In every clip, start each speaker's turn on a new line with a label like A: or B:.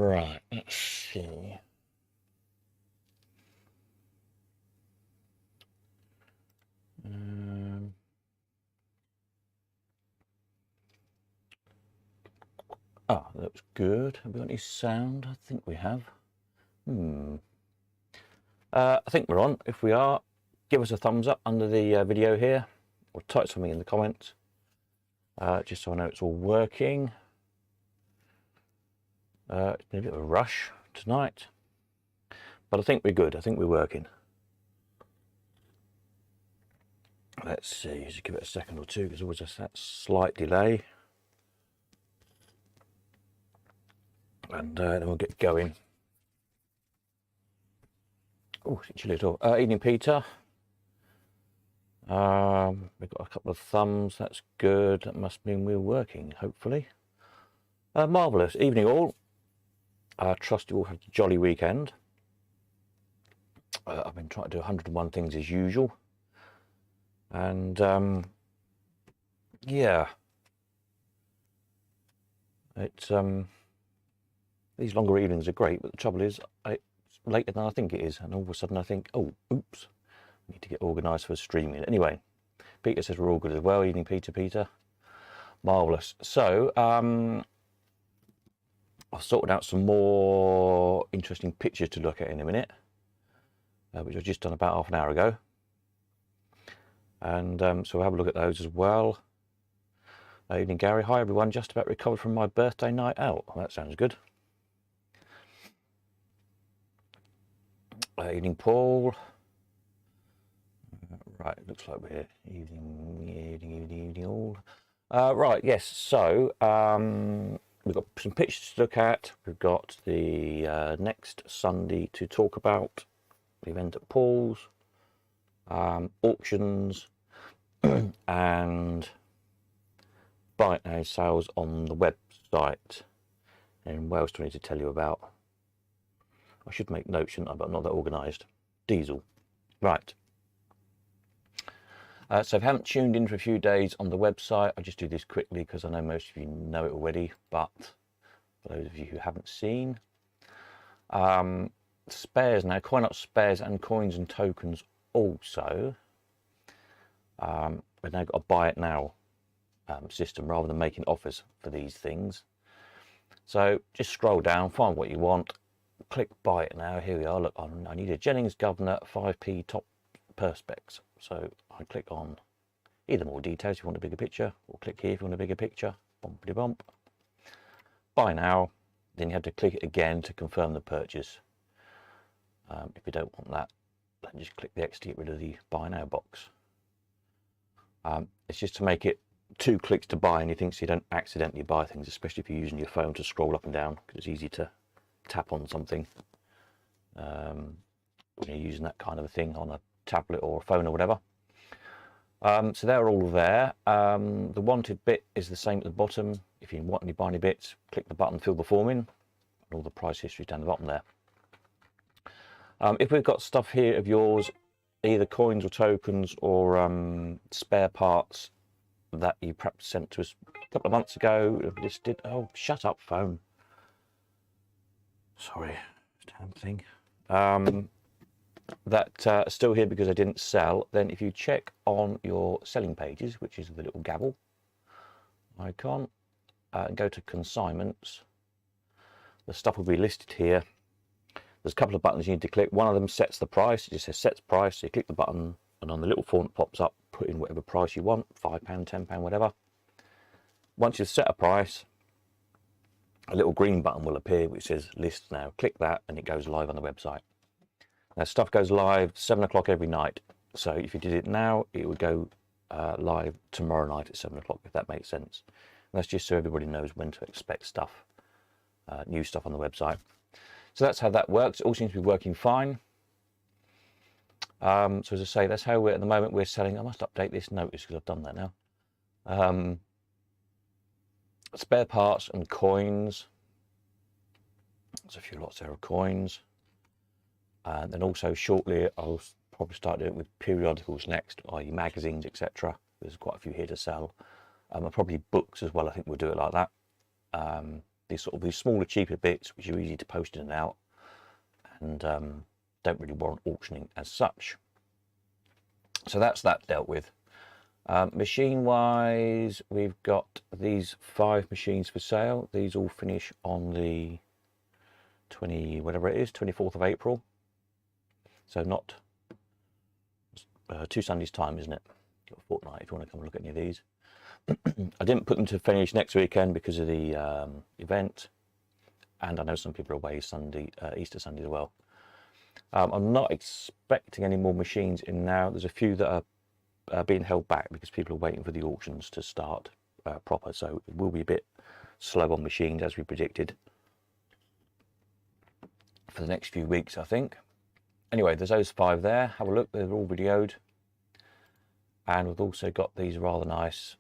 A: Right, let's see. That looks good. Have we got any sound? I think we have. I think we're on. If we are, give us a thumbs up under the video here, or type something in the comments, just so I know it's all working. It's been a bit of a rush tonight, but I think we're good. I think we're working. Let's see, just give it a second or two, because there was just that slight delay. And then we'll get going. Oh, it's chilly at all. Evening, Peter. We've got a couple of thumbs. That's good. That must mean we're working, hopefully. Marvellous. Evening, all. I trust you all have a jolly weekend. I've been trying to do 101 things as usual. And, yeah. It's, these longer evenings are great, but the trouble is, it's later than I think it is. And all of a sudden I think, oh, oops. Need to get organised for streaming. Anyway, Peter says we're all good as well. Evening, Peter. Marvellous. So, I've sorted out some more interesting pictures to look at in a minute, which I've just done about half an hour ago. And so we'll have a look at those as well. Evening, Gary. Hi, everyone. Just about recovered from my birthday night out. Well, that sounds good. Evening, Paul. Right, looks like we're evening all. Right, yes, so we've got some pictures to look at. We've got the next Sunday to talk about, the event at Paul's, auctions, and Buy It Now sales on the website. And what else do I need to tell you about? I should make notes, shouldn't I, but I'm not that organised. Diesel. Right. So if you haven't tuned in for a few days on the website, I'll just do this quickly because I know most of you know it already, but for those of you who haven't seen, spares now, Coin Up spares and coins and tokens also. We've now got a Buy It Now system rather than making offers for these things. So just scroll down, find what you want, click Buy It Now. Here we are. Look, I need a Jennings Governor 5p top perspex. So I click on either more details if you want a bigger picture, or click here if you want a bigger picture. Bumpity bump. Buy Now. Then you have to click it again to confirm the purchase. If you don't want that, then just click the X to get rid of the Buy Now box. It's just to make it 2 clicks to buy anything, so you don't accidentally buy things, especially if you're using your phone to scroll up and down, because it's easy to tap on something when you're using that kind of a thing on a tablet or a phone or whatever. So they're all there. The wanted bit is the same at the bottom. If you want any buy any bits, click the button, fill the form in, and all the price history down the bottom there. If we've got stuff here of yours, either coins or tokens or spare parts that you perhaps sent to us a couple of months ago, this did. Oh, shut up, phone. Sorry, damn thing. That are still here because I didn't sell, then if you check on your selling pages, which is the little gavel icon, and go to consignments, the stuff will be listed here. There's a couple of buttons you need to click. One of them sets the price. It just says sets price. So you click the button, and on the little font pops up, put in whatever price you want, £5, £10, whatever. Once you've set a price, a little green button will appear which says list now. Click that and it goes live on the website. Now, stuff goes live 7 o'clock every night. So if you did it now, it would go live tomorrow night at 7 o'clock, if that makes sense. And that's just so everybody knows when to expect stuff, new stuff on the website. So that's how that works. It all seems to be working fine. So as I say, that's how we're at the moment. We're selling. I must update this notice because I've done that now. Spare parts and coins. There's a few lots there of coins. And then also shortly, I'll probably start doing it with periodicals next, i.e. magazines, etc. There's quite a few here to sell. And probably books as well. I think we'll do it like that. these smaller, cheaper bits which are easy to post in and out, and don't really warrant auctioning as such. So that's that dealt with. Machine wise, we've got these 5 machines for sale. These all finish on the 24th of April. So not 2 Sundays time, isn't it? Got a fortnight if you want to come and look at any of these. I didn't put them to finish next weekend because of the event, and I know some people are away Easter Sunday as well. I'm not expecting any more machines in now. There's a few that are being held back because people are waiting for the auctions to start proper, so it will be a bit slow on machines as we predicted for the next few weeks, I think. Anyway, there's those 5 there. Have a look, they're all videoed. And we've also got these rather nice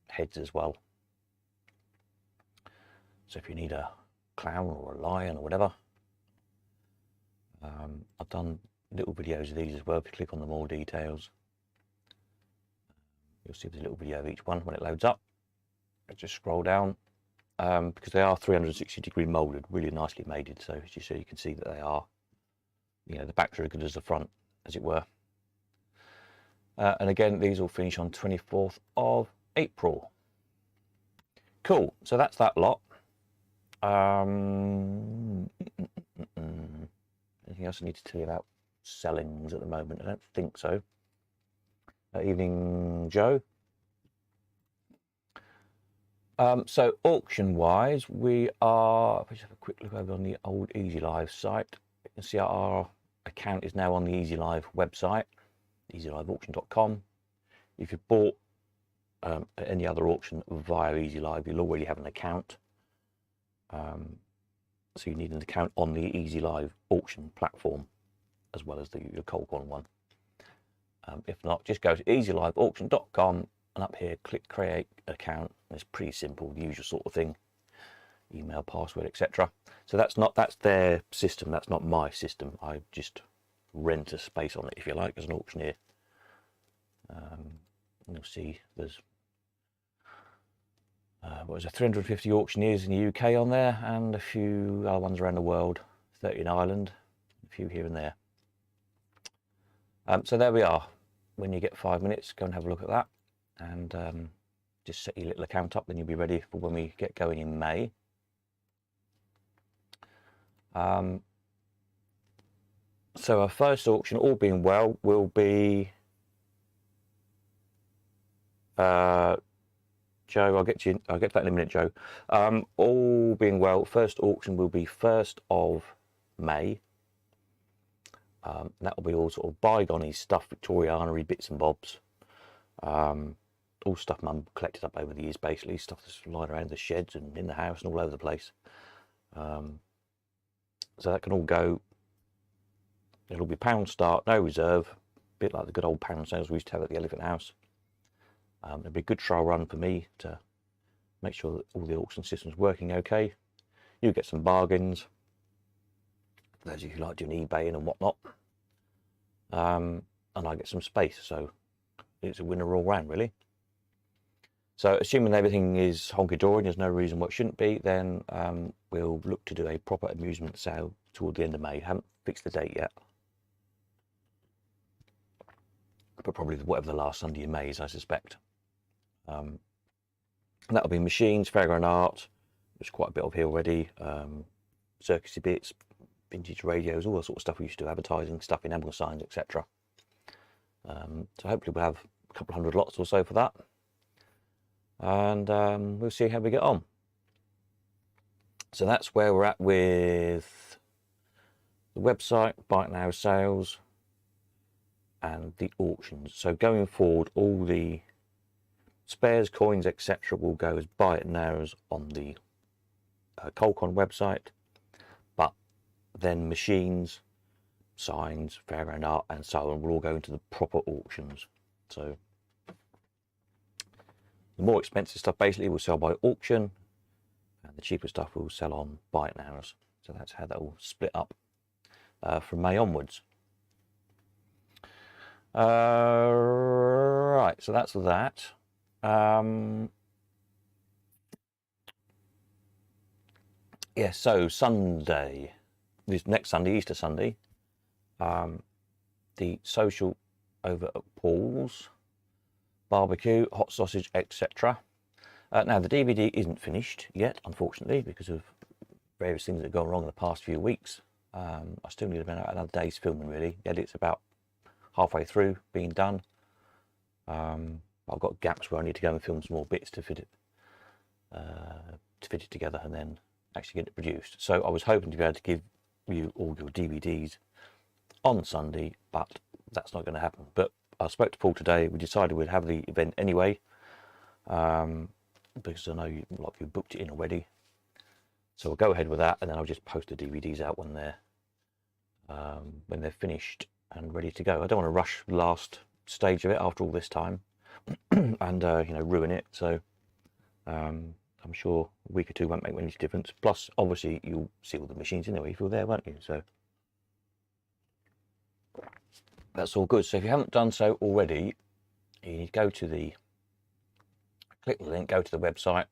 A: heads as well. So if you need a clown or a lion or whatever, I've done little videos of these as well. If you click on the more details, you'll see there's a little video of each one when it loads up. Just scroll down, because they are 360-degree molded, really nicely made. So you can see that they are, the backs are as good as the front, as it were. And again, these will finish on 24th of April. Cool, so that's that lot. Anything else I need to tell you about sellings at the moment? I don't think so. Evening, Joe. So auction-wise, we are, if we just have a quick look over on the old Easy Live site, you can see our account is now on the Easy Live website, easyliveauction.com. If you bought at any other auction via Easy Live, you'll already have an account. So you need an account on the Easy Live auction platform as well as your Colcon one. If not, just go to easyliveauction.com and up here click create account. It's pretty simple, the usual sort of thing, email, password, etc. So that's their system, that's not my system. I just rent a space on it, if you like, as an auctioneer. You'll see there's 350 auctioneers in the UK on there, and a few other ones around the world, 30 in Ireland, a few here and there. So there we are. When you get 5 minutes, go and have a look at that, and just set your little account up, then you'll be ready for when we get going in May. So our first auction, all being well, will be Joe, I'll get to that in a minute, Joe. All being well, first auction will be 1st of May. That will be all sort of bygone stuff, Victoriana-y bits and bobs. All stuff Mum collected up over the years, basically, stuff that's lying around the sheds and in the house and all over the place. So that can all go. It'll be pound start, no reserve, a bit like the good old pound sales we used to have at the Elephant House. It'll be a good trial run for me to make sure that all the auction system's working okay. You get some bargains, for those of you who like doing eBaying and whatnot. And I get some space, so it's a winner all round, really. So assuming everything is honky-dory, there's no reason why it shouldn't be, then we'll look to do a proper amusement sale toward the end of May. Haven't fixed the date yet, but probably whatever the last Sunday in May is, I suspect. And that'll be machines, fairground art, there's quite a bit of here already, circusy bits, vintage radios, all that sort of stuff we used to do, advertising, stuff, enamel signs, etc. So hopefully we'll have a couple of 100 lots or so for that, and we'll see how we get on. So that's where we're at with the website, Buy It Now sales, and the auctions. So going forward, all the spares, coins, etc. will go as Buy It Nows on the Colcon website, but then machines, signs, fairground art and so on will all go into the proper auctions. So the more expensive stuff basically will sell by auction, and the cheaper stuff will sell on Buy It Nows. So that's how that will split up from May onwards. Right, so that's that. yeah, so Sunday, this next Sunday, Easter Sunday, the social over at Paul's, barbecue, hot sausage, etc. Now, the DVD isn't finished yet, unfortunately, because of various things that have gone wrong in the past few weeks. I still need about another day's filming, really. The edit's about halfway through being done. I've got gaps where I need to go and film some more bits to fit it together and then actually get it produced. So I was hoping to be able to give you all your DVDs on Sunday, but that's not going to happen. But I spoke to Paul today. We decided we'd have the event anyway, because I know a lot of you booked it in already. So we'll go ahead with that, and then I'll just post the DVDs out when they're finished and ready to go. I don't want to rush the last stage of it after all this time and you know, ruin it. So I'm sure a week or two won't make any difference. Plus, obviously, you'll see all the machines anyway if you're there, won't you? So that's all good. So if you haven't done so already, you need to go to the, click the link, go to the website,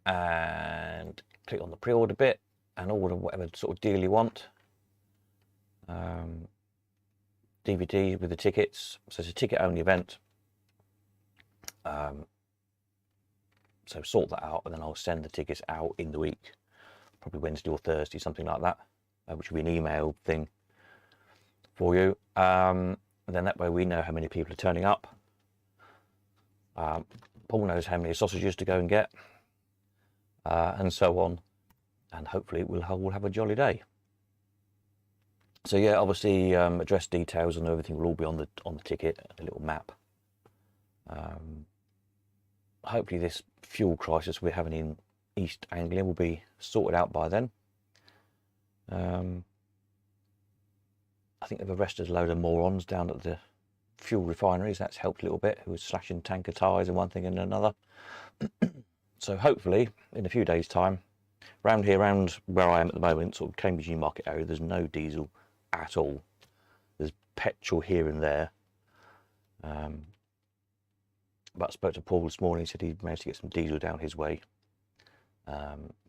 A: and click on the pre-order bit and order whatever sort of deal you want. DVD with the tickets, so it's a ticket only event. So sort that out, and then I'll send the tickets out in the week, probably Wednesday or Thursday, something like that, which will be an email thing for you. And then that way we know how many people are turning up. Paul knows how many sausages to go and get, and so on. And hopefully we'll have a jolly day. So yeah, obviously address details and everything will all be on the ticket, a little map. Hopefully this fuel crisis we're having in East Anglia will be sorted out by then. I think they've arrested a load of morons down at the fuel refineries. That's helped a little bit, who was slashing tanker tyres and one thing and another. So hopefully in a few days' time, around where I am at the moment, sort of Cambridge Newmarket area, there's no diesel at all. There's petrol here and there. But I spoke to Paul this morning. He said he managed to get some diesel down his way.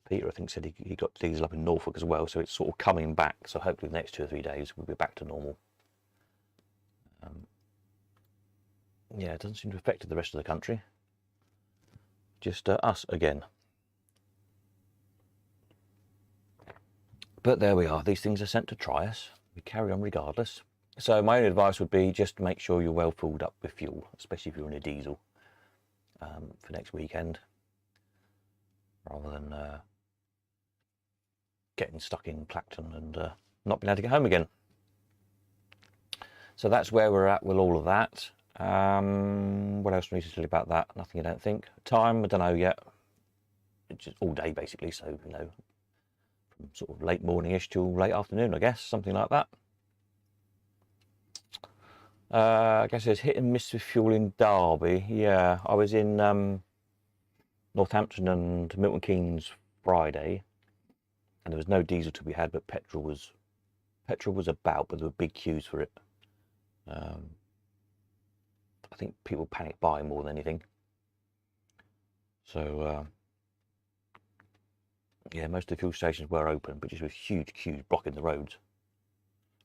A: Peter, I think, said he got diesel up in Norfolk as well, so it's sort of coming back. So hopefully the next 2 or 3 days we'll be back to normal. Yeah, it doesn't seem to have affected the rest of the country. Just us again. But there we are. These things are sent to try us. We carry on regardless. So my only advice would be just make sure you're well filled up with fuel, especially if you're in a diesel, for next weekend, rather than getting stuck in Clacton and not being able to get home again. So that's where we're at with all of that. What else do I need to tell you about that? Nothing, I don't think. Time, I don't know yet. It's just all day basically, so you know, from sort of late morning-ish till late afternoon, I guess, something like that. I guess there's hit and miss with fuel in Derby. Yeah, I was in Northampton and Milton Keynes Friday, and there was no diesel to be had, but petrol was about, but there were big queues for it. I think people panic buying more than anything. So yeah, most of the fuel stations were open, but just with huge queues blocking the roads.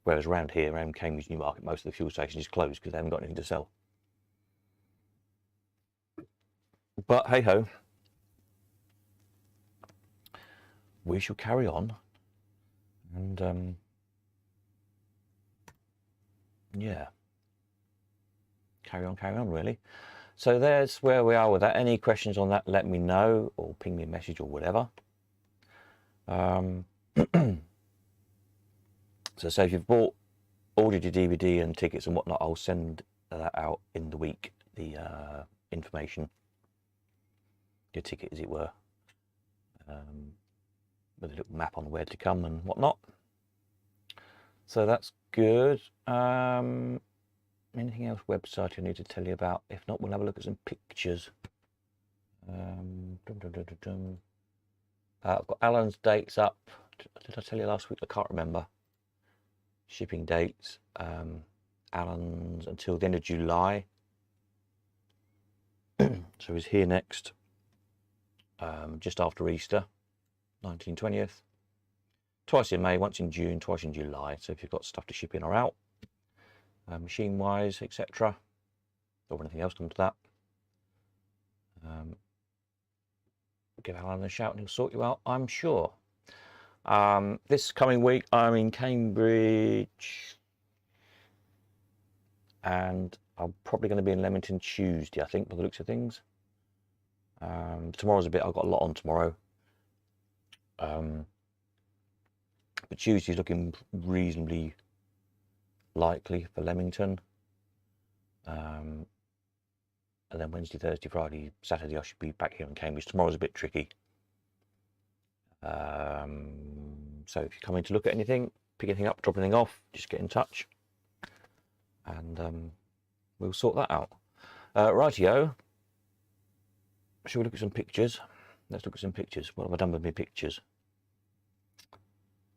A: Whereas around here, around Cambridge Newmarket, most of the fuel stations is closed because they haven't got anything to sell. But hey ho, we shall carry on, and yeah, carry on really. So there's where we are with that. Any questions on that, let me know, or ping me a message or whatever. So say if you've ordered your DVD and tickets and whatnot, I'll send that out in the week, the information, your ticket as it were, with a little map on where to come and whatnot. So that's good. Anything else website I need to tell you about? If not, we'll have a look at some pictures. I've got Alan's dates up. Did I tell you last week? I can't remember. Shipping dates. Alan's until the end of July. So he's here next just after Easter, 19/20. Twice in May, once in June, twice in July. So if you've got stuff to ship in or out, machine-wise, etc., or anything else come to that, give Alan a shout and he'll sort you out, I'm sure. This coming week, I'm in Cambridge, and I'm probably going to be in Leamington Tuesday, I think, by the looks of things. Tomorrow's a bit, I've got a lot on tomorrow. But Tuesday's looking reasonably likely for Leamington. And then Wednesday, Thursday, Friday, Saturday, I should be back here in Cambridge. Tomorrow's a bit tricky. So if you're coming to look at anything, pick anything up, drop anything off, just get in touch. And we'll sort that out. Rightio. Shall we look at some pictures? Let's look at some pictures. What have I done with my pictures?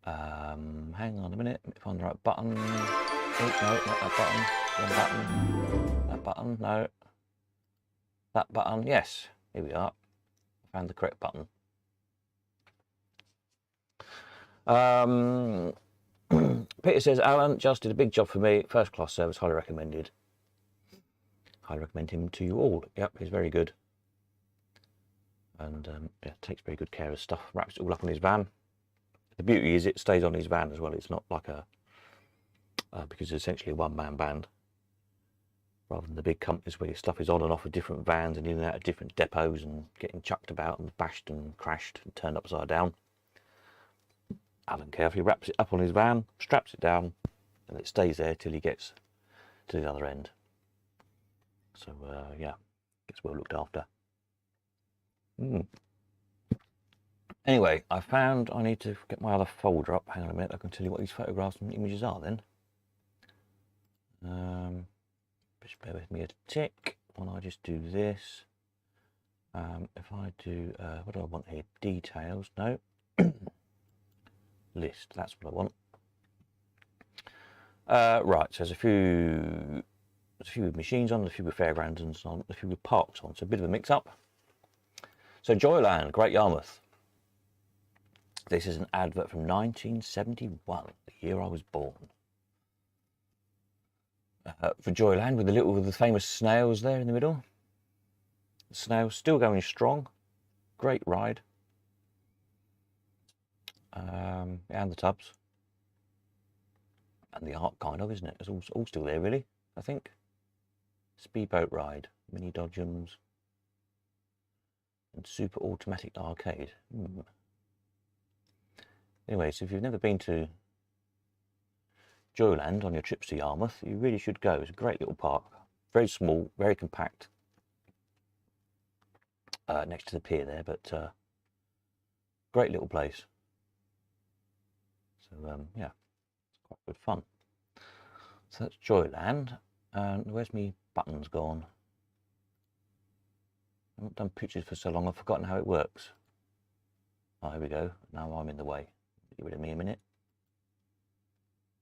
A: Hang on a minute. Let me find the right button. Oh, no, not that button. One button. That button. No. That button. Yes. Here we are. Found the correct button. Peter says, Alan just did a big job for me. First class service. Highly recommended. Highly recommend him to you all. Yep, he's very good. And yeah, takes very good care of stuff. Wraps it all up on his van. The beauty is it stays on his van as well. It's not like a because it's essentially a one-man band, rather than the big companies where your stuff is on and off of different vans and in and out of different depots and getting chucked about and bashed and crashed and turned upside down. Alan carefully wraps it up on his van, straps it down, and it stays there till he gets to the other end. So yeah, gets well looked after. Anyway, I found I need to get my other folder up. Hang on a minute, I can tell you what these photographs and images are then. Just bear with me a tick when I just do this. If I do, what do I want here? Details, no. List, that's what I want. Right, so there's a few with machines on, a few with fairgrounds on, a few with parks on, so a bit of a mix up. So Joyland, Great Yarmouth. This is an advert from 1971, the year I was born. For Joyland, with the famous snails there in the middle. The snails still going strong. Great ride. And the tubs. And the art, kind of, isn't it? It's all still there, really, I think. Speedboat ride, mini dodgems, and super automatic arcade. Anyway, so if you've never been to Joyland on your trips to Yarmouth, you really should go. It's a great little park, very small, very compact, next to the pier there, but great little place. So yeah, it's quite good fun. So that's Joyland. And where's my buttons gone? I haven't done pictures for so long, I've forgotten how it works. Oh, here we go. Now I'm in the way. Get rid of me a minute.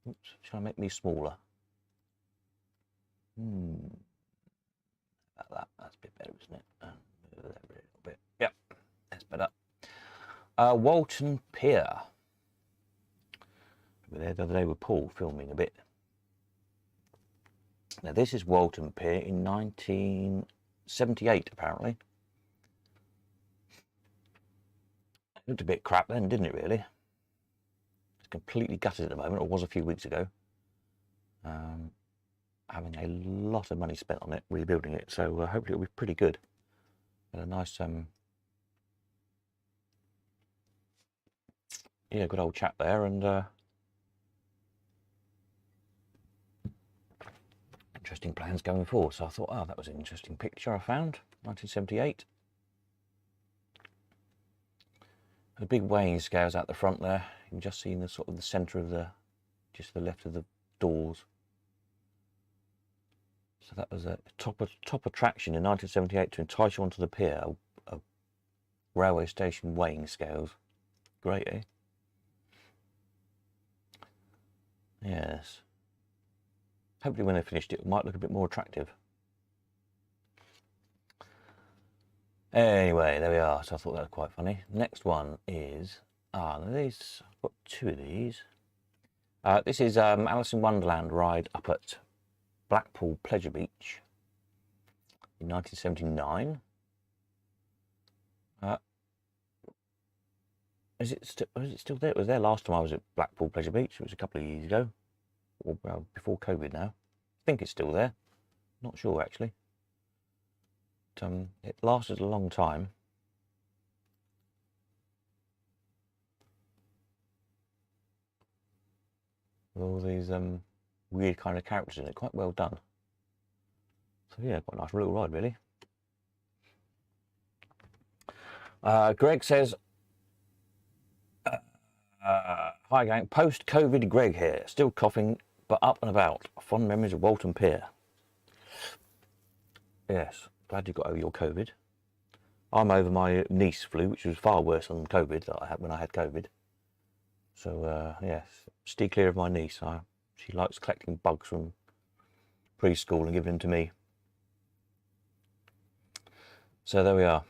A: Oops, shall I make me smaller? That's a bit better, isn't it? Move that a little bit. Yep, that's better. Walton Pier. We were there the other day with Paul filming a bit. Now this is Walton Pier in 1978, apparently. It looked a bit crap then, didn't it, really? It's completely gutted at the moment, or was a few weeks ago. Having a lot of money spent on it, rebuilding it, so hopefully it'll be pretty good. And a nice, yeah, good old chap there, and interesting plans going forward. So I thought, oh, that was an interesting picture I found, 1978. The big weighing scales out the front there. You can just see in the sort of the centre of the, just the left of the doors. So that was a top attraction in 1978 to entice you onto the pier. A railway station weighing scales. Great, eh? Yes. Hopefully when they finished it, it might look a bit more attractive. Anyway, there we are. So I thought that was quite funny. Next one is these. I've got two of these. This is Alice in Wonderland ride up at Blackpool Pleasure Beach in 1979. Is it still there? It was there last time I was at Blackpool Pleasure Beach. It was a couple of years ago, or before COVID now. I think it's still there. Not sure actually. But, it lasted a long time. With all these weird kind of characters in it, quite well done. So yeah, quite a nice little ride really. Greg says, hi gang, post-COVID Greg here, still coughing but up and about. Fond memories of Walton Pier. Yes, glad you got over your COVID. I'm over my niece flu, which was far worse than COVID that I had when I had COVID. So yes, stay clear of my niece. She likes collecting bugs from preschool and giving them to me. So there we are.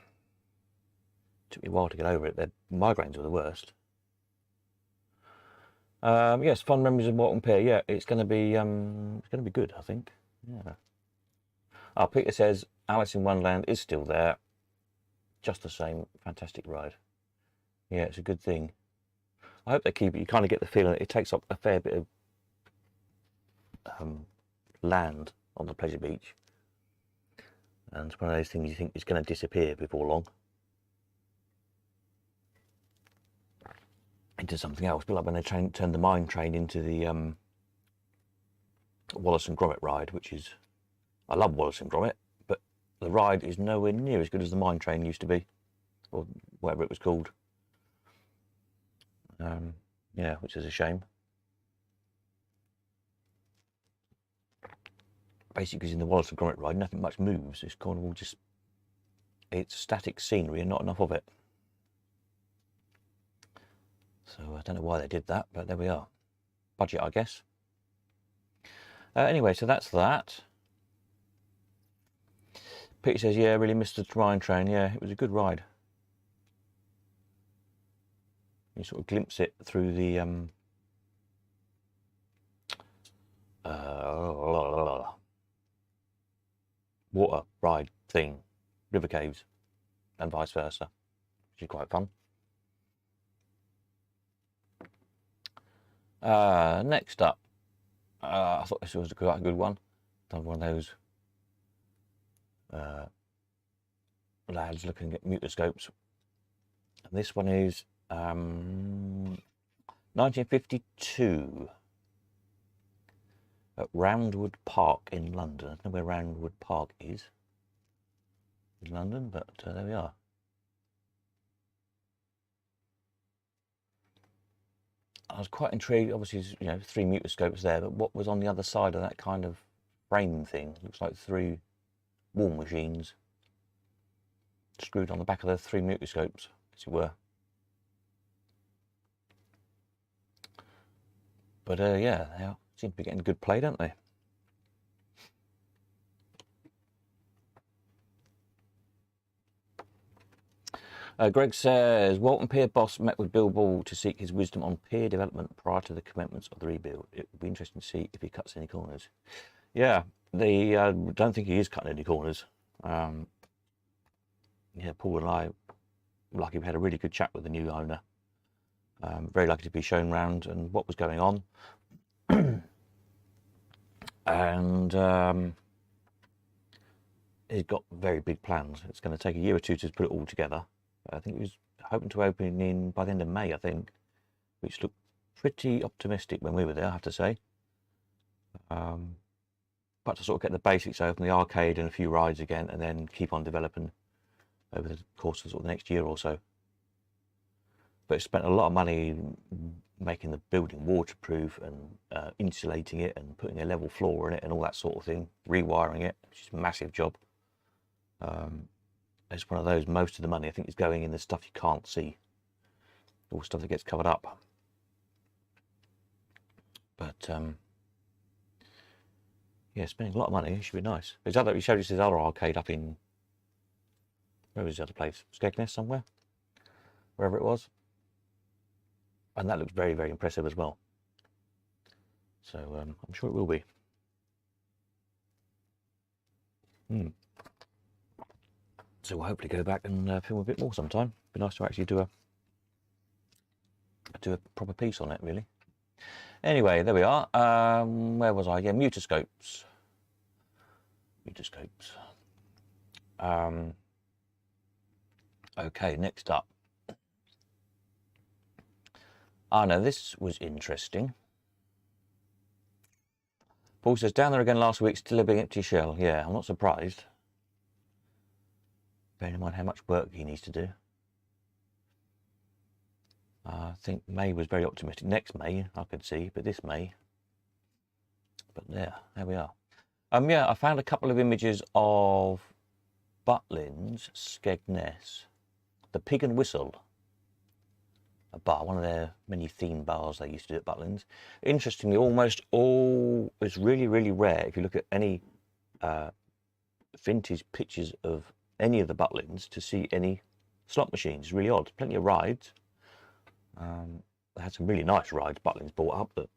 A: Took me a while to get over it. Their migraines were the worst. Yes, fond memories of Walton Pier. Yeah, it's going to be good, I think. Yeah. Peter says Alice in Wonderland is still there. Just the same, fantastic ride. Yeah, it's a good thing. I hope they keep it. You kind of get the feeling that it takes up a fair bit of land on the Pleasure Beach, and it's one of those things you think is going to disappear before long into something else. But like when they turned the mine train into the Wallace and Gromit ride, which is, I love Wallace and Gromit, but the ride is nowhere near as good as the mine train used to be, or whatever it was called. Yeah, which is a shame. Basically, because in the Wallace and Gromit ride, nothing much moves. It's kind of all just, it's static scenery and not enough of it. So I don't know why they did that, but there we are. Budget, I guess. Anyway, so that's that. Peter says, yeah, really missed the mine train. Yeah, it was a good ride. You sort of glimpse it through the water ride thing, river caves, and vice versa, which is quite fun. Next up, I thought this was quite a good one. Done one of those lads looking at mutoscopes. And this one is 1952 at Roundwood Park in London. I don't know where Roundwood Park is in London, but there we are. I was quite intrigued. Obviously, you know, 3 mutoscopes there, but what was on the other side of that kind of frame thing? Looks like 3 wall machines screwed on the back of the 3 mutoscopes, as it were. But yeah, they seem to be getting good play, don't they? Greg says, Walton Pier boss met with Bill Ball to seek his wisdom on pier development prior to the commencement of the rebuild. It would be interesting to see if he cuts any corners. Yeah, I don't think he is cutting any corners. Yeah, Paul and I, lucky we had a really good chat with the new owner. Very lucky to be shown around and what was going on. And he's got very big plans. It's going to take a year or two to put it all together. I think he was hoping to open by the end of May, I think, which looked pretty optimistic when we were there, I have to say. But to sort of get the basics open, the arcade and a few rides again, and then keep on developing over the course of, sort of the next year or so. But it spent a lot of money making the building waterproof and insulating it and putting a level floor in it and all that sort of thing, rewiring it, which is a massive job. It's one of those, most of the money I think is going in the stuff you can't see, all stuff that gets covered up. But yeah, spending a lot of money, it should be nice. He showed us his other arcade up in where was the other place? Skegness somewhere, wherever it was. And that looks very, very impressive as well. So I'm sure it will be. So we'll hopefully go back and film a bit more sometime. Be nice to actually do a proper piece on it, really. Anyway, there we are. Where was I? Yeah, mutoscopes. Mutoscopes. Okay, next up. Ah, no, this was interesting. Paul says, down there again last week, still a big empty shell. Yeah, I'm not surprised. Bearing in mind how much work he needs to do. I think May was very optimistic. Next May, I could see, but this May. But there we are. Yeah, I found a couple of images of Butlins, Skegness, the Pig and Whistle, a bar, one of their many theme bars they used to do at Butlins. Interestingly, almost all, it's really, really rare if you look at any vintage pictures of any of the Butlins to see any slot machines. It's really odd. Plenty of rides. They had some really nice rides Butlins bought up that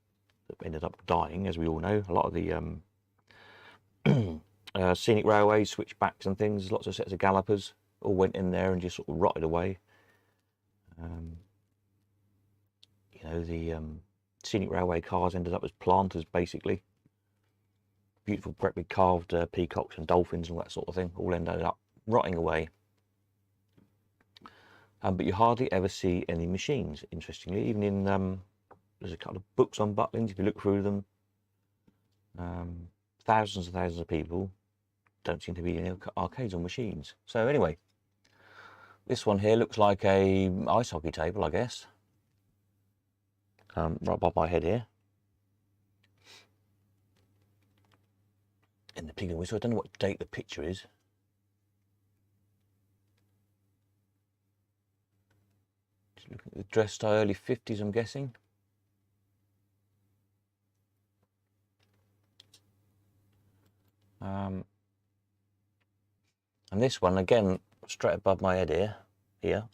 A: ended up dying, as we all know. A lot of the scenic railways, switchbacks and things, lots of sets of gallopers all went in there and just sort of rotted away. You know, the scenic railway cars ended up as planters, basically. Beautiful, greatly carved peacocks and dolphins and all that sort of thing, all ended up rotting away. But you hardly ever see any machines, interestingly. Even in, there's a couple of books on Butlins, if you look through them. Thousands and thousands of people, don't seem to be any arcades or machines. So anyway, this one here looks like a ice hockey table, I guess. Right above my head here. In the Pig and Whistle, I don't know what date the picture is. Just looking at the dress style, early 50s, I'm guessing. And this one, again, straight above my head here,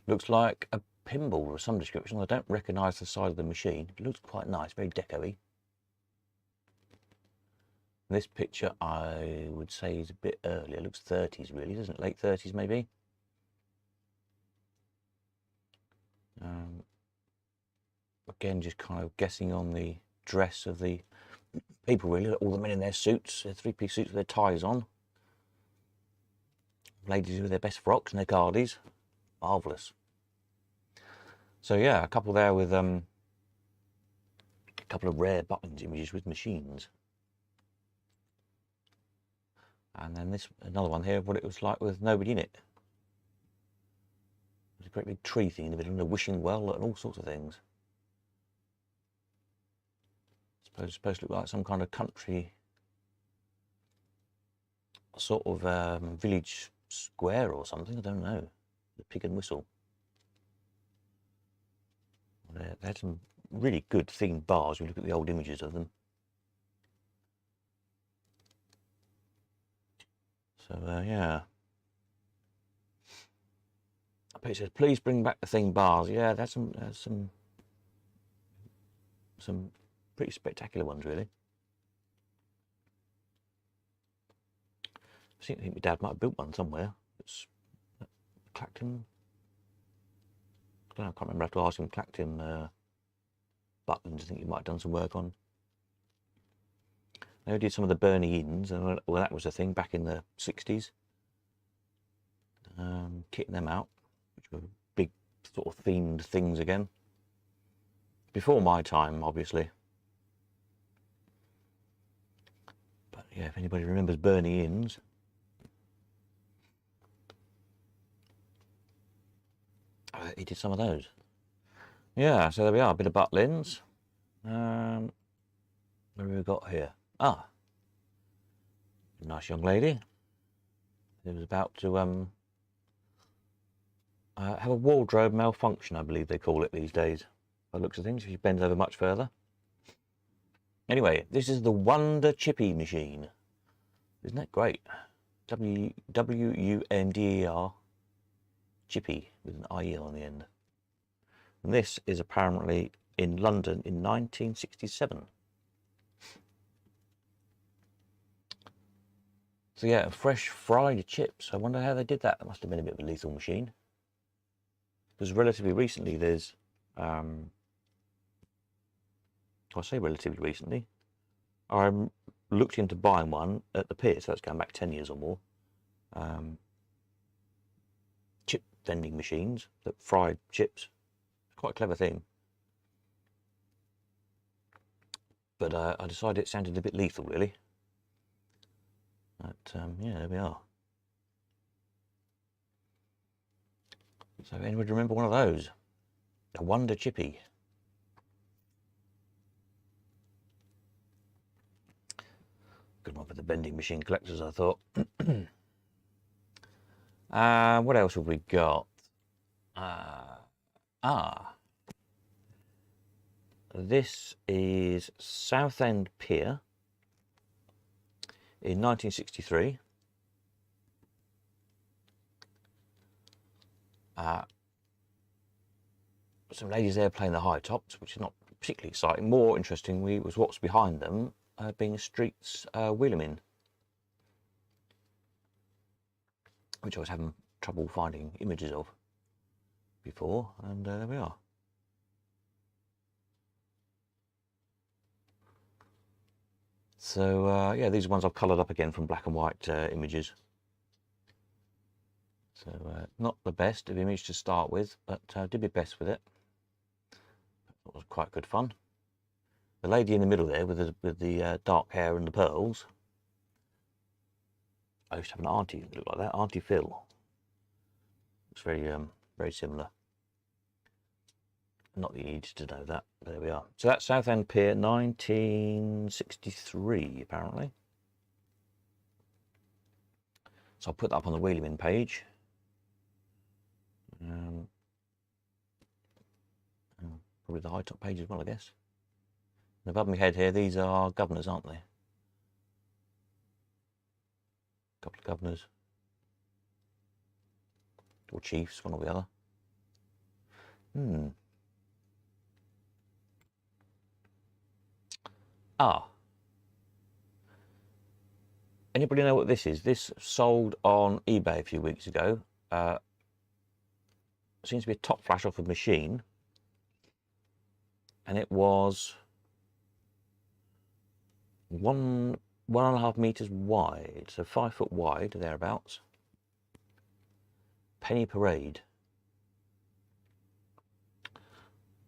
A: looks like a pinball of some description. I don't recognise the side of the machine. It looks quite nice, very deco-y. This picture, I would say, is a bit earlier. It looks 30s, really, doesn't it? Late 30s, maybe. Again, just kind of guessing on the dress of the people, really. All the men in their suits, their three-piece suits with their ties on. Ladies with their best frocks and their cardies. Marvellous. So yeah, a couple there with a couple of rare Butlins images with machines. And then this, another one here of what it was like with nobody in it. There's a great big tree thing in the middle and a wishing well and all sorts of things. It's supposed to look like some kind of country sort of village square or something, I don't know. The Pig and Whistle. They had some really good themed bars when you look at the old images of them. So yeah. I bet it says, please bring back the themed bars. Yeah, that's some pretty spectacular ones, really. I think my dad might have built one somewhere. It's Clacton. I don't know, I can't remember. I have to ask him. Clacton Butlins, I think he might have done some work on. They did some of the Burney Inns, and well, that was a thing back in the 60s. Kitting them out, which were big sort of themed things again. Before my time, obviously. But yeah, if anybody remembers Burney Inns. He did some of those. Yeah, so there we are, a bit of Butlins. What have we got here? Ah, a nice young lady who was about to have a wardrobe malfunction, I believe they call it these days. By the looks of things, if she bends over much further. Anyway, this is the Wonder Chippy machine. Isn't that great? Wunder Chippy with an IE on the end. And this is apparently in London in 1967. So yeah, fresh fried chips. I wonder how they did that. It must have been a bit of a lethal machine. Because relatively recently there's, I say relatively recently, I looked into buying one at the pier, so that's going back 10 years or more. Chip vending machines that fried chips. Quite a clever thing. But I decided it sounded a bit lethal, really. But yeah, there we are. So anyone remember one of those? A Wunder Chippy. Good one for the vending machine collectors, I thought. What else have we got? This is Southend Pier in 1963. Some ladies there playing the high tops, which is not particularly exciting. More interestingly was what's behind them, being Streets Wheelermin, which I was having trouble finding images of before, and there we are. So yeah, these are ones I've coloured up again from black and white images. So not the best of image to start with, but did my best with it. It was quite good fun. The lady in the middle there with the dark hair and the pearls, I used to have an auntie that looked like that, Auntie Phil. It's very similar. Not that you needed to know that. There we are. So that's Southend Pier, 1963, apparently. So I'll put that up on the Wheelermin page. Probably the high top page as well, I guess. And above my head here, these are governors, aren't they? A couple of governors. Or chiefs, one or the other. Anybody know what this is? This sold on eBay a few weeks ago. Seems to be a top flash off a machine. And it was 1.5 meters wide, so 5 foot wide, thereabouts. Penny Parade.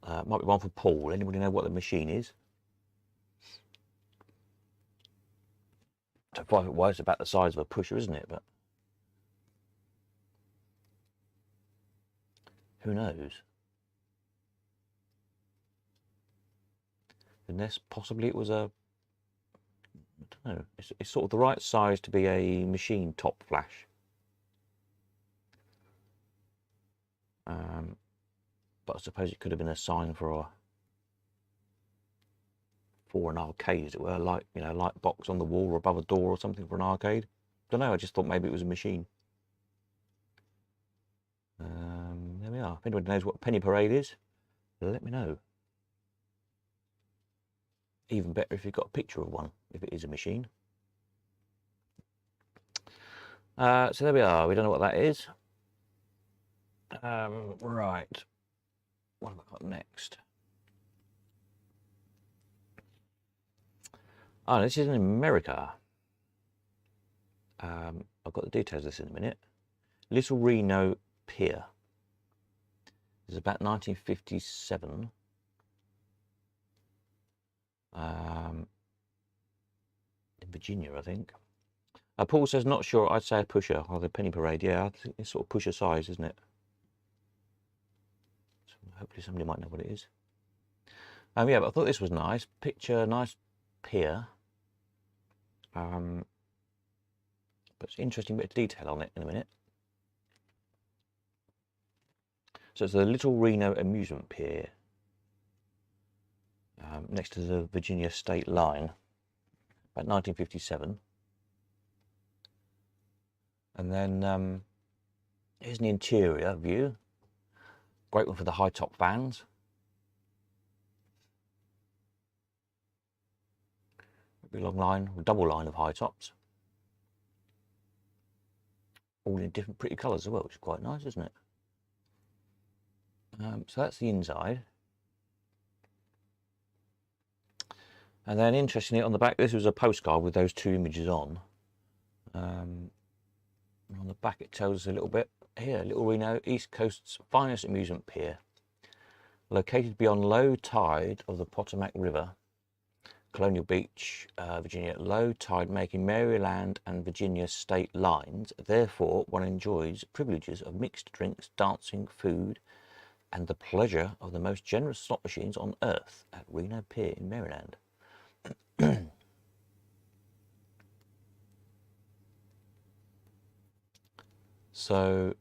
A: Might be one for Paul. Anybody know what the machine is? So 5 foot wide is about the size of a pusher, isn't it? But who knows? Unless possibly it was a, I don't know, it's sort of the right size to be a machine top flash. But I suppose it could have been a sign for an arcade, as it were, like, you know, light box on the wall or above a door or something for an arcade. I don't know, I just thought maybe it was a machine. There we are. If anybody knows what Penny Parade is, let me know. Even better if you've got a picture of one, if it is a machine. So there we are. We don't know what that is. Right. What have I got next? Oh, this is in America. I've got the details of this in a minute. Little Reno Pier. This is about 1957. In Virginia, I think. Paul says, not sure. I'd say a pusher. Or the Penny Parade. Yeah, I think it's sort of pusher size, isn't it? So hopefully somebody might know what it is. Yeah, but I thought this was nice. Picture, nice pier. But it's an interesting bit of detail on it in a minute. So it's the Little Reno Amusement Pier. Next to the Virginia State Line. About 1957. And then here's an interior view. Great one for the high top fans. A long line, double line of high tops. All in different pretty colours as well, which is quite nice, isn't it? So that's the inside. And then interestingly on the back, this was a postcard with those two images on. On the back it tells us a little bit. Here, Little Reno, East Coast's finest amusement pier. Located beyond low tide of the Potomac River, Colonial Beach, Virginia. Low tide making Maryland and Virginia state lines. Therefore, one enjoys privileges of mixed drinks, dancing, food, and the pleasure of the most generous slot machines on earth at Reno Pier in Maryland. So,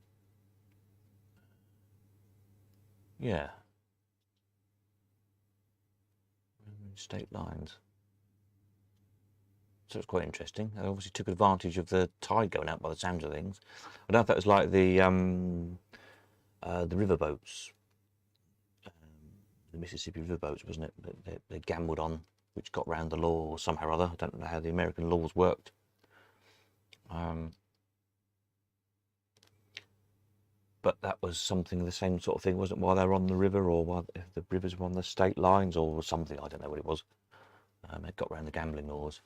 A: yeah, state lines. So it's quite interesting. They obviously took advantage of the tide going out by the sounds of things. I don't know if that was like the riverboats, the Mississippi riverboats, wasn't it? That they gambled on, which got round the law somehow or other. I don't know how the American laws worked. But that was something, the same sort of thing, wasn't it? While they were on the river, or while if the rivers were on the state lines, or something. I don't know what it was. It got around the gambling laws.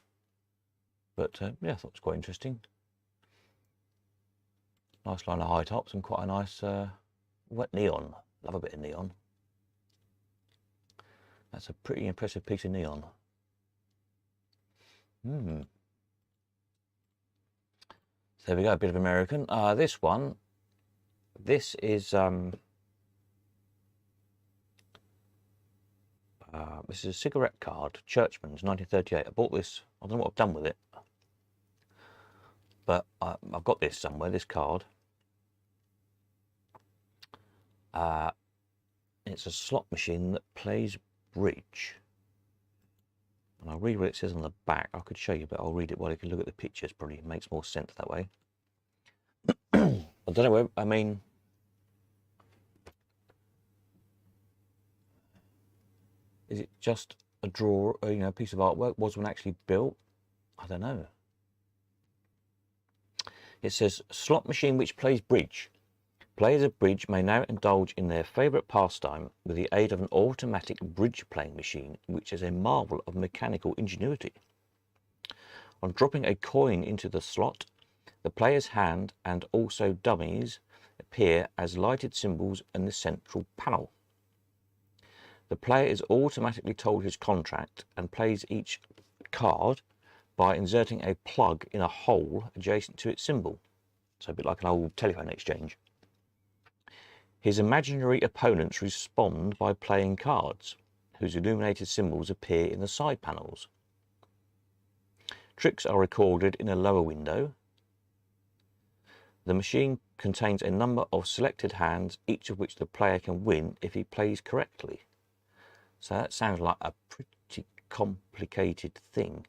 A: But yeah, I thought it was quite interesting. Nice line of high tops and quite a nice wet neon. Love a bit of neon. That's a pretty impressive piece of neon. So there we go, a bit of American. This one. This is a cigarette card, Churchman's 1938. I bought this. I don't know what I've done with it, but I've got this somewhere. This card. It's a slot machine that plays bridge, and I'll read what it says on the back. I could show you, but I'll read it while you can look at the pictures. Probably makes more sense that way. I don't know. I mean, is it just a drawer, a piece of artwork? Was one actually built? I don't know. It says slot machine which plays bridge. Players of bridge may now indulge in their favourite pastime with the aid of an automatic bridge playing machine, which is a marvel of mechanical ingenuity. On dropping a coin into the slot, the player's hand and also dummies appear as lighted symbols in the central panel. The player is automatically told his contract and plays each card by inserting a plug in a hole adjacent to its symbol. So a bit like an old telephone exchange. His imaginary opponents respond by playing cards, whose illuminated symbols appear in the side panels. Tricks are recorded in a lower window. The machine contains a number of selected hands, each of which the player can win if he plays correctly. So that sounds like a pretty complicated thing.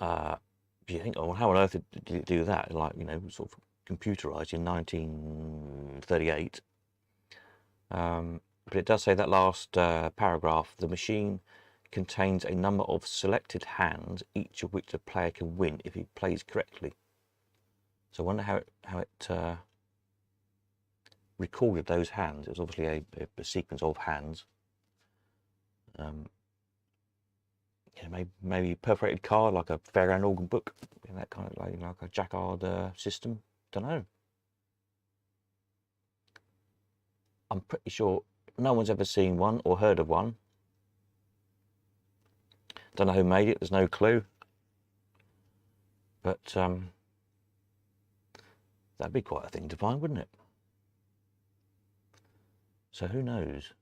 A: You think, oh, how on earth did it do that? Like, sort of computerized in 1938. But it does say that last paragraph, the machine contains a number of selected hands, each of which the player can win if he plays correctly. So I wonder how it recorded those hands. It was obviously a sequence of hands. Maybe perforated card, like a fairground organ book, that kind of like a Jacquard system. Don't know. I'm pretty sure no one's ever seen one or heard of one. Don't know who made it. There's no clue. But that'd be quite a thing to find, wouldn't it? So who knows?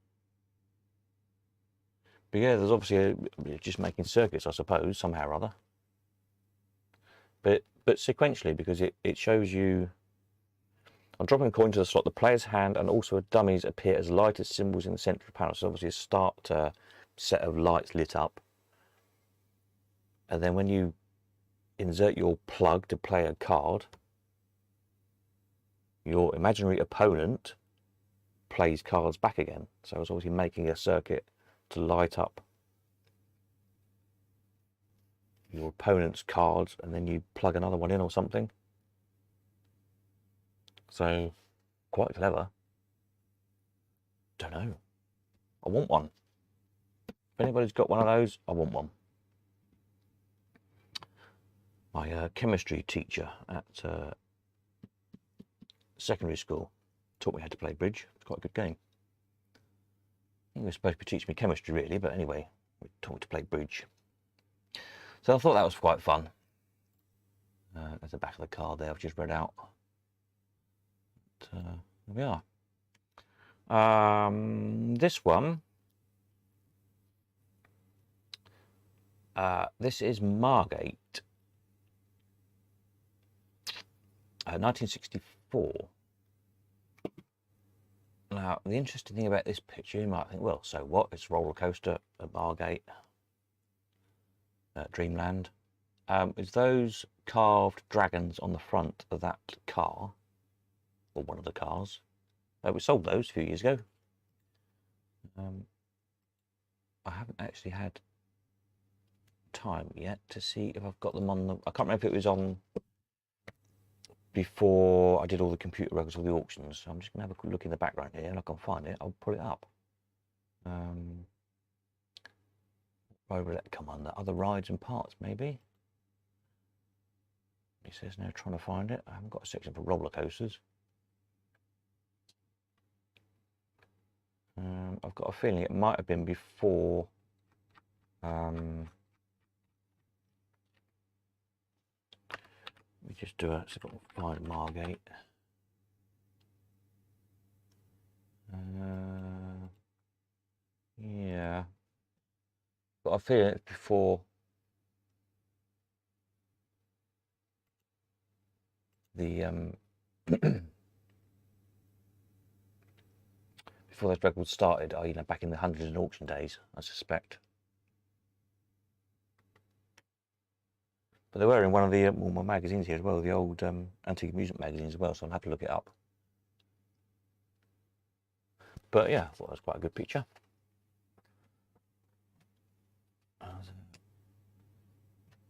A: But yeah, there's obviously just making circuits, I suppose, somehow or other. But sequentially, because it shows you, on dropping a coin to the slot, the player's hand and also a dummy's appear as lighted symbols in the central panel. So obviously a start set of lights lit up. And then when you insert your plug to play a card, your imaginary opponent plays cards back again. So it's obviously making a circuit to light up your opponent's cards, and then you plug another one in or something. So quite clever. Don't know. I want one. If anybody's got one of those, I want one. My chemistry teacher at secondary school taught me how to play bridge. It's quite a good game. He was supposed to be teaching me chemistry really, but anyway, we taught me to play bridge. So I thought that was quite fun. There's the back of the card there I've just read out. But, there we are. This one, this is Margate, 1964. Now, the interesting thing about this picture, you might think, well, so what? It's a roller coaster at Margate, Dreamland. It's those carved dragons on the front of that car, or one of the cars. We sold those a few years ago. I haven't actually had time yet to see if I've got them on the... I can't remember if it was on before I did all the computer records of the auctions. So I'm just going to have a quick look in the background here, and I can find it. I'll put it up. Where will it come under? Other rides and parts, maybe? It says now trying to find it. I haven't got a section for roller coasters. I've got a feeling it might have been before let me just do a second. Find Margate. Yeah, but I feel it's before the before those records started. You know, back in the hundreds and auction days, I suspect. But they were in one of the my magazines here as well, the old antique amusement magazines as well. So I'll have to look it up. But yeah, I thought that was quite a good picture.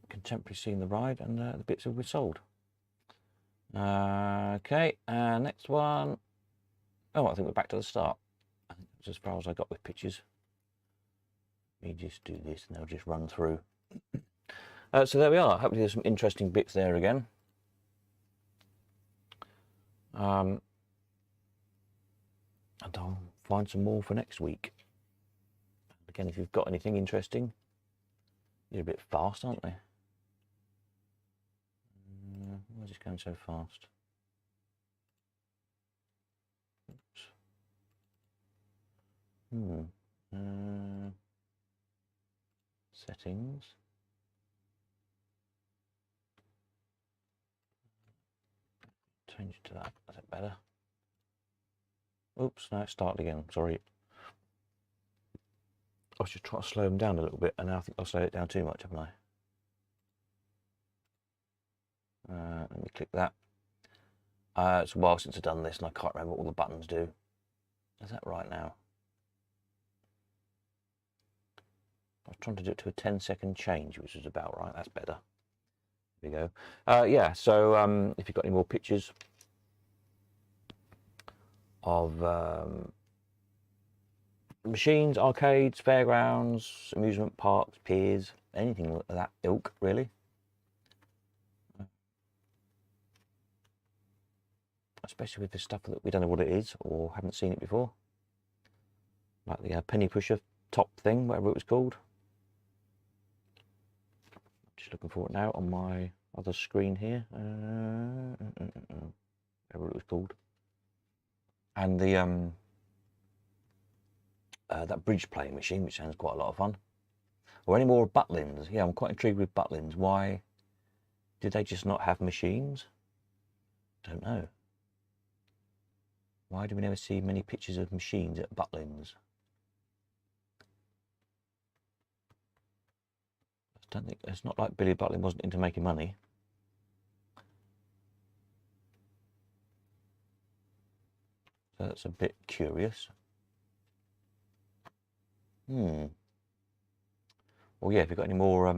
A: Contemporary scene, the ride, and the bits that were sold. Okay, next one. Oh, I think we're back to the start. I think that's as far as I got with pictures. Let me just do this and they'll just run through. So there we are. Hopefully there's some interesting bits there again. And I'll find some more for next week. Again, if you've got anything interesting, you're a bit fast, aren't they? Why is this going so fast? Oops. Settings. Change it to that. Is it better? Oops, no, it started again. Sorry. I was just trying to slow them down a little bit, and now I think I've slowed it down too much, haven't I? Let me click that. It's a while since I've done this, and I can't remember what all the buttons do. Is that right now? I was trying to do it to a 10-second change, which is about right. That's better. There we go. Yeah, so if you've got any more pictures of machines, arcades, fairgrounds, amusement parks, piers, anything of that ilk, really. Especially with the stuff that we don't know what it is or haven't seen it before. Like the penny pusher top thing, whatever it was called. Just looking for it now on my other screen here. Whatever it was called. And the that bridge playing machine, which sounds quite a lot of fun. Or any more Butlins? Yeah, I'm quite intrigued with Butlins. Why did they just not have machines? Don't know. Why do we never see many pictures of machines at Butlins? Let's don't think it's not like Billy Butlin wasn't into making money. So that's a bit curious. Well, yeah, if you've got any more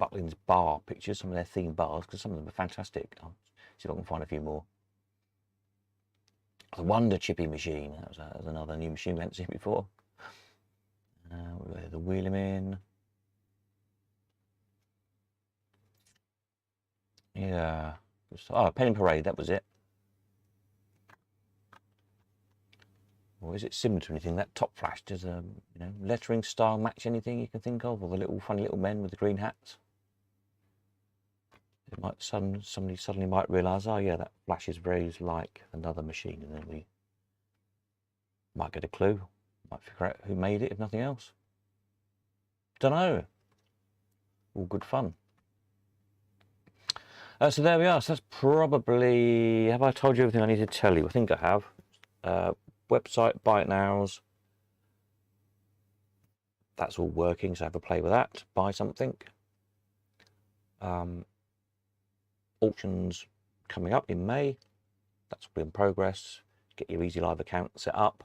A: Butlin's bar pictures, some of their theme bars, because some of them are fantastic. I'll see if I can find a few more. The Wonder Chippy machine. That was another new machine we hadn't seen before. The Wheelman. Yeah. Oh, Penny Parade, that was it. Or is it similar to anything? That top flash, does a lettering style match anything you can think of? Or the little funny little men with the green hats? It might somebody suddenly might realise, oh yeah, that flash is very like another machine, and then we might get a clue, might figure out who made it, if nothing else. Don't know. All good fun. So there we are. So that's probably. Have I told you everything I need to tell you? I think I have. Website, Buy It Nows. That's all working, so have a play with that. Buy something. Auctions coming up in May. That's all in progress. Get your Easy Live account set up.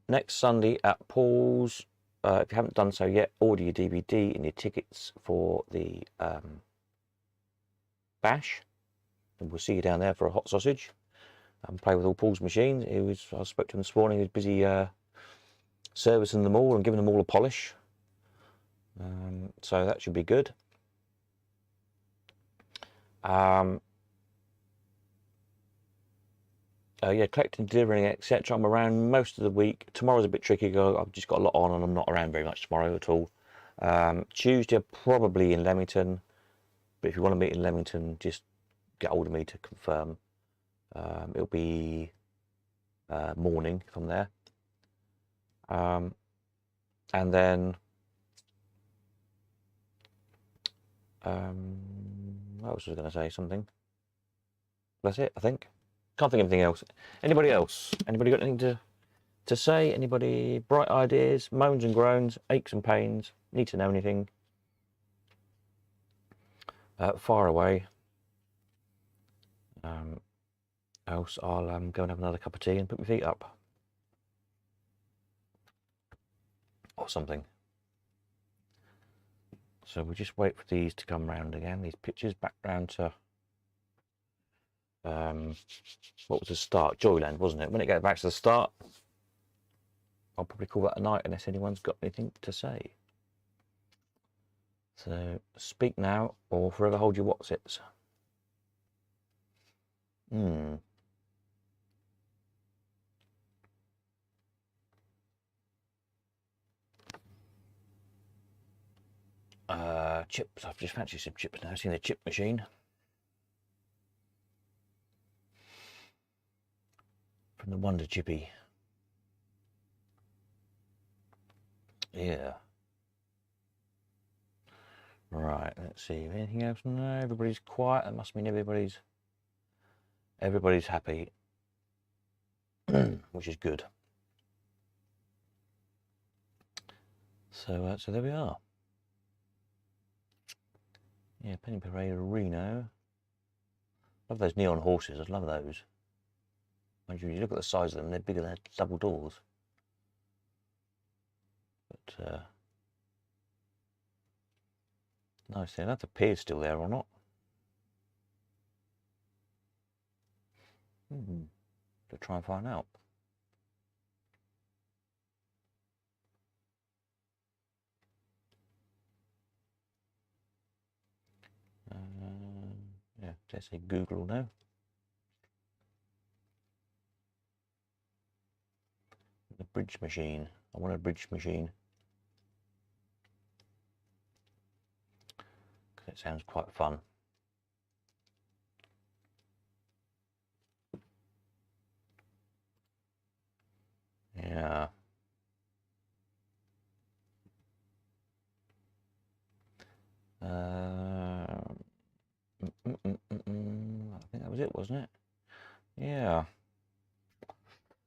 A: Next Sunday at Paul's. If you haven't done so yet, order your DVD and your tickets for the bash. And we'll see you down there for a hot sausage. And play with all Paul's machines. I spoke to him this morning. He was busy servicing them all and giving them all a polish. So that should be good. Yeah, collecting, delivering, etc. I'm around most of the week. Tomorrow's a bit tricky. I've just got a lot on and I'm not around very much tomorrow at all. Tuesday, probably in Leamington. But if you want to meet in Leamington, just get hold of me to confirm. It'll be morning if I'm there. And then what else was I going to say? Something. That's it, I think. Can't think of anything else. Anybody else? Anybody got anything to say? Anybody bright ideas, moans and groans, aches and pains? Need to know anything? Fire away. Else I'll go and have another cup of tea and put my feet up. Or something. So we'll just wait for these to come round again, these pictures back round to what was the start? Joyland, wasn't it? When it gets back to the start, I'll probably call that a night unless anyone's got anything to say. So speak now or forever hold your whatsits. Chips. I've just fancied some chips now. I've seen the chip machine. From the Wonder Chippy. Yeah. Right, let's see. Anything else? No, everybody's quiet. That must mean everybody's happy. Which is good. So there we are. Yeah, Penny Parade Reno. Love those neon horses. I love those. When you look at the size of them, they're bigger than double doors. But nice thing. That's the pier's still there or not. To try and find out. Yeah, let's say Google now. The bridge machine. I want a bridge machine. Because it sounds quite fun. Yeah. I think that was it, wasn't it? Yeah.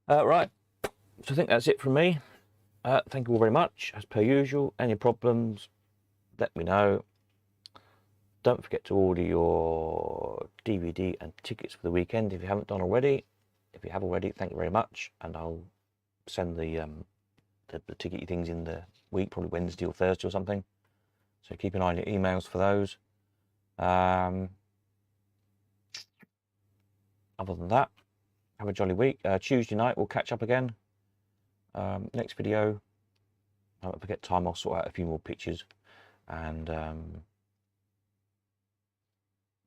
A: Right. So I think that's it from me. Thank you all very much. As per usual, any problems, let me know. Don't forget to order your DVD and tickets for the weekend if you haven't done already. If you have already, thank you very much, and I'll send the ticket things in the week, probably Wednesday or Thursday or something. So keep an eye on your emails for those. Other than that, have a jolly week. Tuesday night we'll catch up again. Next video, I won't forget time. I'll sort out a few more pictures, and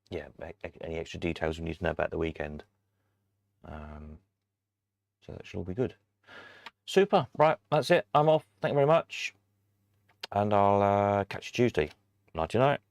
A: yeah, any extra details we need to know about the weekend. So that should all be good. Super. Right, that's it. I'm off. Thank you very much, and I'll catch you Tuesday. Nighty night.